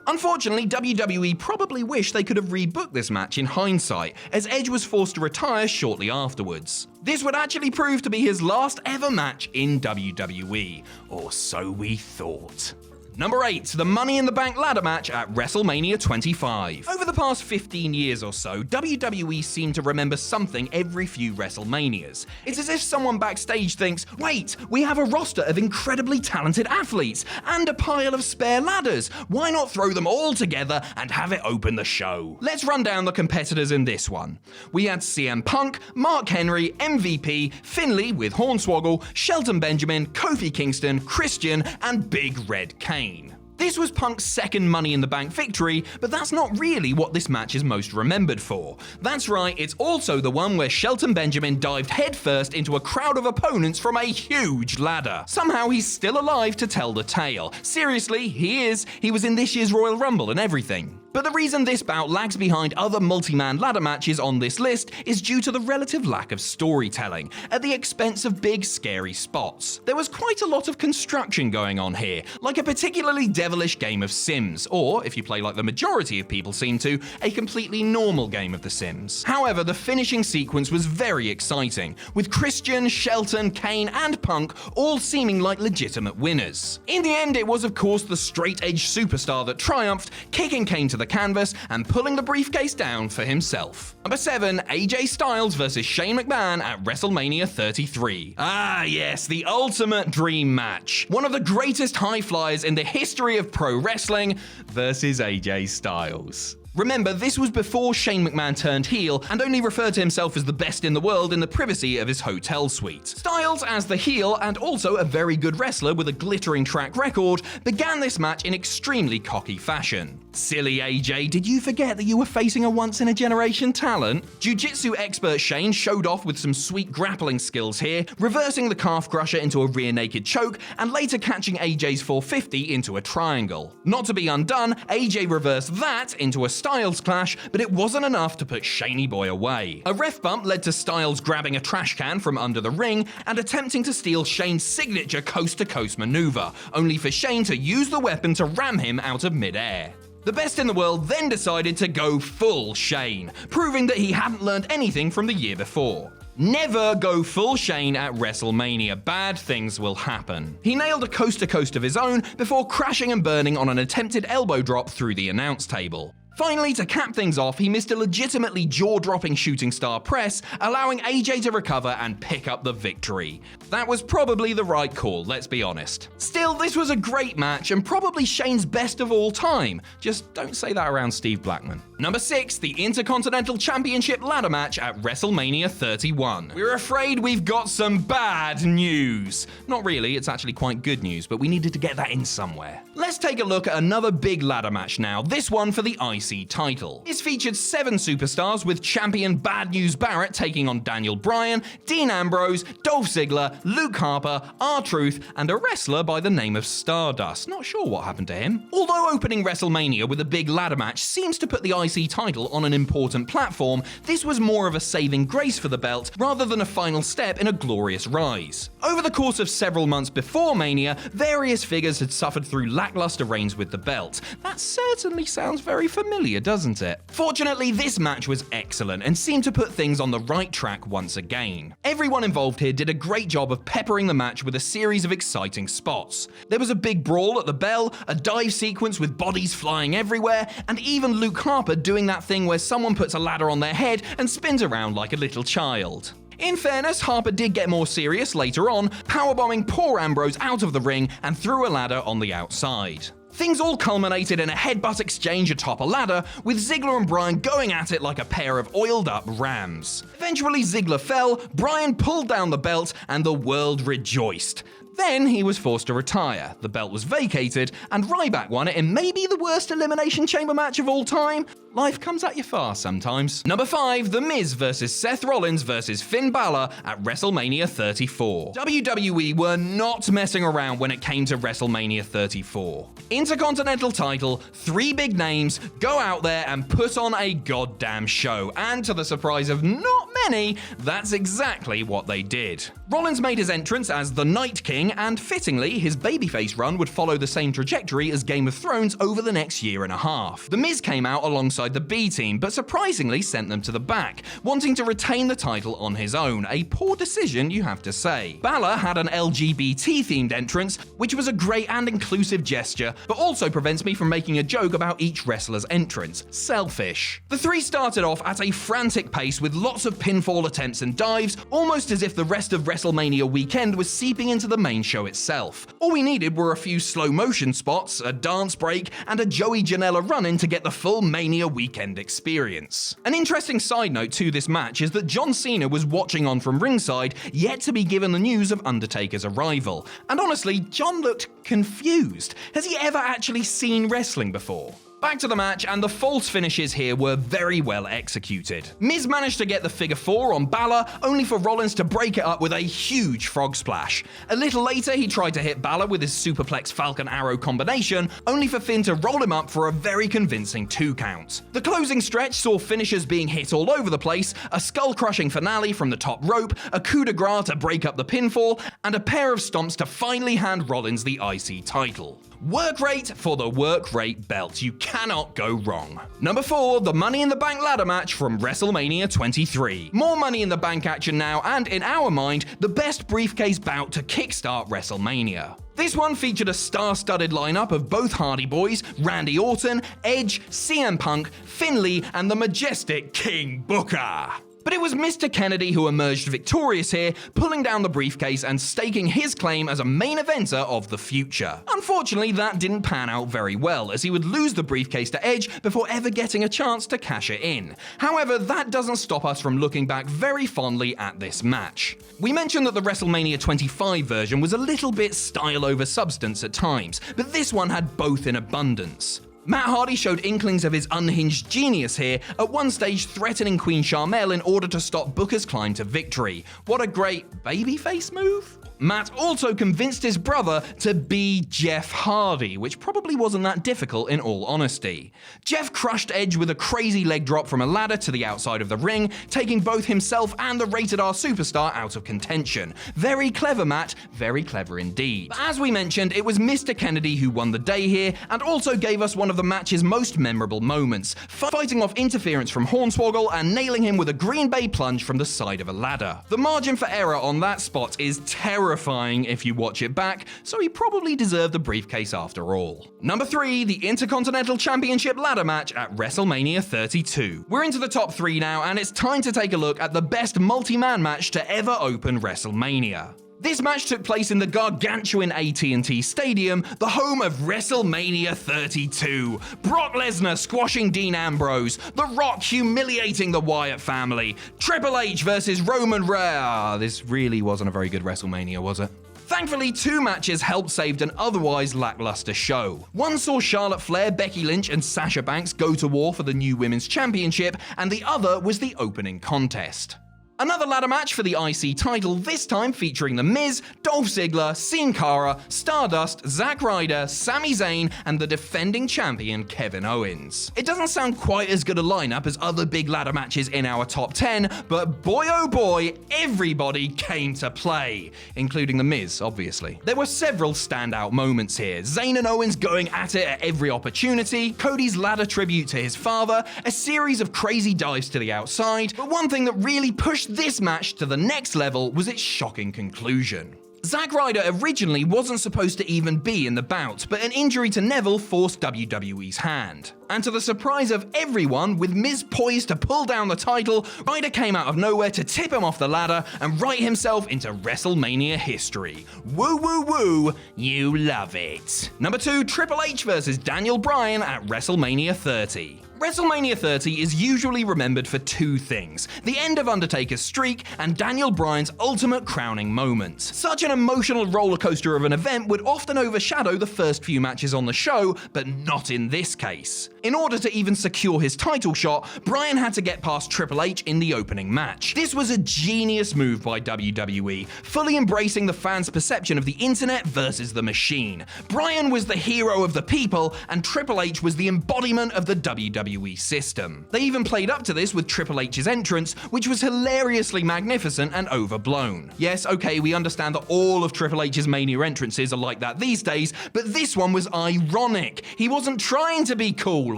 Unfortunately, WWE probably wish they could have rebooked this match in hindsight, as Edge was forced to retire shortly afterwards. This would actually prove to be his last ever match in WWE, or so we thought. Number 8, the Money in the Bank ladder match at WrestleMania 25. Over the past 15 years or so, WWE seemed to remember something every few WrestleManias. It's as if someone backstage thinks, wait, we have a roster of incredibly talented athletes and a pile of spare ladders. Why not throw them all together and have it open the show? Let's run down the competitors in this one. We had CM Punk, Mark Henry, MVP, Finlay with Hornswoggle, Shelton Benjamin, Kofi Kingston, Christian, and Big Red Kane. This was Punk's second Money in the Bank victory, but that's not really what this match is most remembered for. That's right, it's also the one where Shelton Benjamin dived headfirst into a crowd of opponents from a huge ladder. Somehow he's still alive to tell the tale. Seriously, he is. He was in this year's Royal Rumble and everything. But the reason this bout lags behind other multi-man ladder matches on this list is due to the relative lack of storytelling, at the expense of big, scary spots. There was quite a lot of construction going on here, like a particularly devilish game of Sims, or, if you play like the majority of people seem to, a completely normal game of The Sims. However, the finishing sequence was very exciting, with Christian, Shelton, Kane, and Punk all seeming like legitimate winners. In the end, it was of course the straight-edge superstar that triumphed, kicking Kane to the canvas and pulling the briefcase down for himself. Number 7, AJ Styles vs Shane McMahon at WrestleMania 33. Ah yes, the ultimate dream match. One of the greatest high flyers in the history of pro wrestling versus AJ Styles. Remember, this was before Shane McMahon turned heel and only referred to himself as the best in the world in the privacy of his hotel suite. Styles, as the heel and also a very good wrestler with a glittering track record, began this match in extremely cocky fashion. Silly AJ, did you forget that you were facing a once-in-a-generation talent? Jiu-jitsu expert Shane showed off with some sweet grappling skills here, reversing the calf crusher into a rear naked choke and later catching AJ's 450 into a triangle. Not to be undone, AJ reversed that into a Styles clash, but it wasn't enough to put Shaney Boy away. A ref bump led to Styles grabbing a trash can from under the ring and attempting to steal Shane's signature coast-to-coast maneuver, only for Shane to use the weapon to ram him out of mid-air. The best in the world then decided to go full Shane, proving that he hadn't learned anything from the year before. Never go full Shane at WrestleMania. Bad things will happen. He nailed a coast-to-coast of his own before crashing and burning on an attempted elbow drop through the announce table. Finally, to cap things off, he missed a legitimately jaw-dropping shooting star press, allowing AJ to recover and pick up the victory. That was probably the right call, let's be honest. Still, this was a great match and probably Shane's best of all time. Just don't say that around Steve Blackman. Number 6, the Intercontinental Championship ladder match at WrestleMania 31. We're afraid we've got some bad news. Not really, it's actually quite good news, but we needed to get that in somewhere. Let's take a look at another big ladder match now, this one for the IC title. This featured 7 superstars, with champion Bad News Barrett taking on Daniel Bryan, Dean Ambrose, Dolph Ziggler, Luke Harper, R-Truth, and a wrestler by the name of Stardust. Not sure what happened to him. Although opening WrestleMania with a big ladder match seems to put the IC title on an important platform, this was more of a saving grace for the belt rather than a final step in a glorious rise. Over the course of several months before Mania, various figures had suffered through lackluster reigns with the belt. That certainly sounds very familiar, doesn't it? Fortunately, this match was excellent and seemed to put things on the right track once again. Everyone involved here did a great job of peppering the match with a series of exciting spots. There was a big brawl at the bell, a dive sequence with bodies flying everywhere, and even Luke Harper doing that thing where someone puts a ladder on their head and spins around like a little child. In fairness, Harper did get more serious later on, powerbombing poor Ambrose out of the ring and through a ladder on the outside. Things all culminated in a headbutt exchange atop a ladder, with Ziggler and Bryan going at it like a pair of oiled-up rams. Eventually, Ziggler fell, Bryan pulled down the belt, and the world rejoiced. Then he was forced to retire, the belt was vacated, and Ryback won it in maybe the worst Elimination Chamber match of all time. Life comes at you fast sometimes. Number 5, The Miz vs Seth Rollins vs Finn Balor at WrestleMania 34. WWE were not messing around when it came to WrestleMania 34. Intercontinental title, 3 big names, go out there and put on a goddamn show, and to the surprise of not many, that's exactly what they did. Rollins made his entrance as the Night King, and fittingly, his babyface run would follow the same trajectory as Game of Thrones over the next year and a half. The Miz came out alongside the B team, but surprisingly sent them to the back, wanting to retain the title on his own. A poor decision, you have to say. Balor had an LGBT-themed entrance, which was a great and inclusive gesture, but also prevents me from making a joke about each wrestler's entrance. Selfish. The 3 started off at a frantic pace with lots of pinfall attempts and dives, almost as if the rest of WrestleMania weekend was seeping into the main show itself. All we needed were a few slow motion spots, a dance break, and a Joey Janela run-in to get the full Mania weekend experience. An interesting side note to this match is that John Cena was watching on from ringside, yet to be given the news of Undertaker's arrival. And honestly, John looked confused. Has he ever actually seen wrestling before? Back to the match, and the false finishes here were very well executed. Miz managed to get the figure 4 on Balor, only for Rollins to break it up with a huge frog splash. A little later, he tried to hit Balor with his superplex Falcon Arrow combination, only for Finn to roll him up for a very convincing 2 count. The closing stretch saw finishers being hit all over the place, a skull-crushing finale from the top rope, a coup de grace to break up the pinfall, and a pair of stomps to finally hand Rollins the IC title. Work rate for the work rate belt. You cannot go wrong. Number 4, the Money in the Bank ladder match from WrestleMania 23. More Money in the Bank action now, and in our mind, the best briefcase bout to kickstart WrestleMania. This one featured a star-studded lineup of both Hardy Boys, Randy Orton, Edge, CM Punk, Finlay, and the majestic King Booker. But it was Mr. Kennedy who emerged victorious here, pulling down the briefcase and staking his claim as a main eventer of the future. Unfortunately, that didn't pan out very well, as he would lose the briefcase to Edge before ever getting a chance to cash it in. However, that doesn't stop us from looking back very fondly at this match. We mentioned that the WrestleMania 25 version was a little bit style over substance at times, but this one had both in abundance. Matt Hardy showed inklings of his unhinged genius here, at one stage threatening Queen Sharmell in order to stop Booker's climb to victory. What a great babyface move! Matt also convinced his brother to be Jeff Hardy, which probably wasn't that difficult in all honesty. Jeff crushed Edge with a crazy leg drop from a ladder to the outside of the ring, taking both himself and the Rated R superstar out of contention. Very clever, Matt, very clever indeed. But as we mentioned, it was Mr. Kennedy who won the day here, and also gave us one of the match's most memorable moments, fighting off interference from Hornswoggle and nailing him with a Green Bay plunge from the side of a ladder. The margin for error on that spot is terrifying if you watch it back, so he probably deserved the briefcase after all. Number 3, the Intercontinental Championship ladder match at WrestleMania 32. We're into the top 3 now, and it's time to take a look at the best multi-man match to ever open WrestleMania. This match took place in the gargantuan AT&T Stadium, the home of WrestleMania 32. Brock Lesnar squashing Dean Ambrose, The Rock humiliating the Wyatt family, Triple H versus Roman Reigns. This really wasn't a very good WrestleMania, was it? Thankfully, 2 matches helped save an otherwise lackluster show. One saw Charlotte Flair, Becky Lynch, and Sasha Banks go to war for the new Women's Championship, and the other was the opening contest. Another ladder match for the IC title, this time featuring The Miz, Dolph Ziggler, Sin Cara, Stardust, Zack Ryder, Sami Zayn, and the defending champion Kevin Owens. It doesn't sound quite as good a lineup as other big ladder matches in our top 10, but boy oh boy, everybody came to play, including The Miz, obviously. There were several standout moments here, Zayn and Owens going at it at every opportunity, Cody's ladder tribute to his father, a series of crazy dives to the outside, but one thing that really pushed this match to the next level was its shocking conclusion. Zack Ryder originally wasn't supposed to even be in the bout, but an injury to Neville forced WWE's hand. And to the surprise of everyone, with Miz poised to pull down the title, Ryder came out of nowhere to tip him off the ladder and write himself into WrestleMania history. Woo woo woo, you love it. Number 2, Triple H versus Daniel Bryan at WrestleMania 30. WrestleMania 30 is usually remembered for 2 things, the end of Undertaker's streak and Daniel Bryan's ultimate crowning moment. Such an emotional rollercoaster of an event would often overshadow the first few matches on the show, but not in this case. In order to even secure his title shot, Bryan had to get past Triple H in the opening match. This was a genius move by WWE, fully embracing the fans' perception of the internet versus the machine. Bryan was the hero of the people, and Triple H was the embodiment of the WWE system. They even played up to this with Triple H's entrance, which was hilariously magnificent and overblown. Yes, okay, we understand that all of Triple H's Mania entrances are like that these days, but this one was ironic. He wasn't trying to be cool,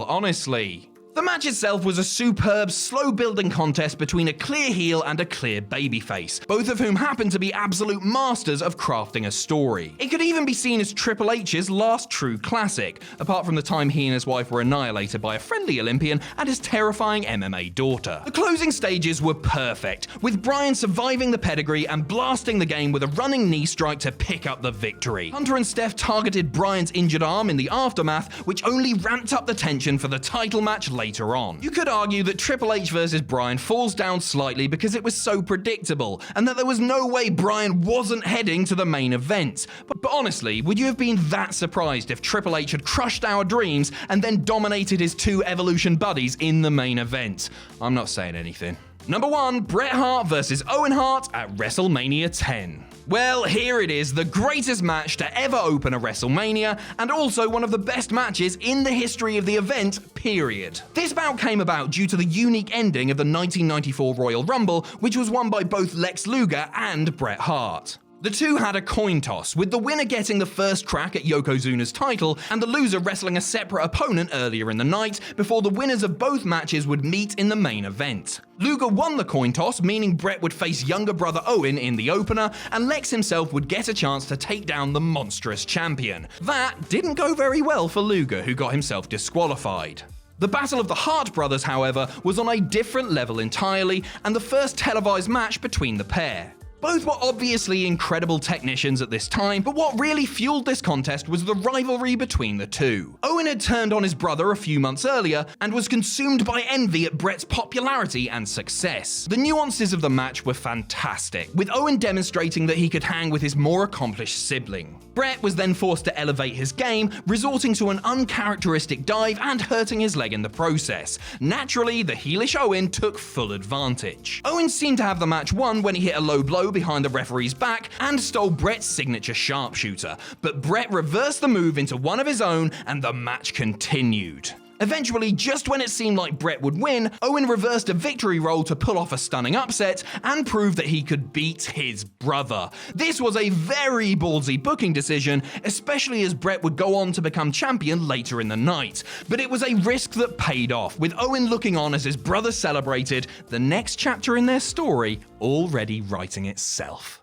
honestly. The match itself was a superb, slow-building contest between a clear heel and a clear babyface, both of whom happened to be absolute masters of crafting a story. It could even be seen as Triple H's last true classic, apart from the time he and his wife were annihilated by a friendly Olympian and his terrifying MMA daughter. The closing stages were perfect, with Bryan surviving the pedigree and blasting the game with a running knee strike to pick up the victory. Hunter and Steph targeted Bryan's injured arm in the aftermath, which only ramped up the tension for the title match later on. You could argue that Triple H versus Bryan falls down slightly because it was so predictable, and that there was no way Bryan wasn't heading to the main event. But honestly, would you have been that surprised if Triple H had crushed our dreams and then dominated his 2 Evolution buddies in the main event? I'm not saying anything. Number 1, Bret Hart versus Owen Hart at WrestleMania 10. Well, here it is, the greatest match to ever open a WrestleMania, and also one of the best matches in the history of the event, period. This bout came about due to the unique ending of the 1994 Royal Rumble, which was won by both Lex Luger and Bret Hart. The two had a coin toss, with the winner getting the first crack at Yokozuna's title and the loser wrestling a separate opponent earlier in the night before the winners of both matches would meet in the main event. Luger won the coin toss, meaning Bret would face younger brother Owen in the opener, and Lex himself would get a chance to take down the monstrous champion. That didn't go very well for Luger, who got himself disqualified. The Battle of the Hart brothers, however, was on a different level entirely, and the first televised match between the pair. Both were obviously incredible technicians at this time, but what really fueled this contest was the rivalry between the two. Owen had turned on his brother a few months earlier and was consumed by envy at Bret's popularity and success. The nuances of the match were fantastic, with Owen demonstrating that he could hang with his more accomplished sibling. Bret was then forced to elevate his game, resorting to an uncharacteristic dive and hurting his leg in the process. Naturally, the heelish Owen took full advantage. Owen seemed to have the match won when he hit a low blow behind the referee's back and stole Bret's signature sharpshooter, but Bret reversed the move into one of his own and the match continued. Eventually, just when it seemed like Bret would win, Owen reversed a victory roll to pull off a stunning upset and prove that he could beat his brother. This was a very ballsy booking decision, especially as Bret would go on to become champion later in the night. But it was a risk that paid off, with Owen looking on as his brother celebrated, the next chapter in their story already writing itself.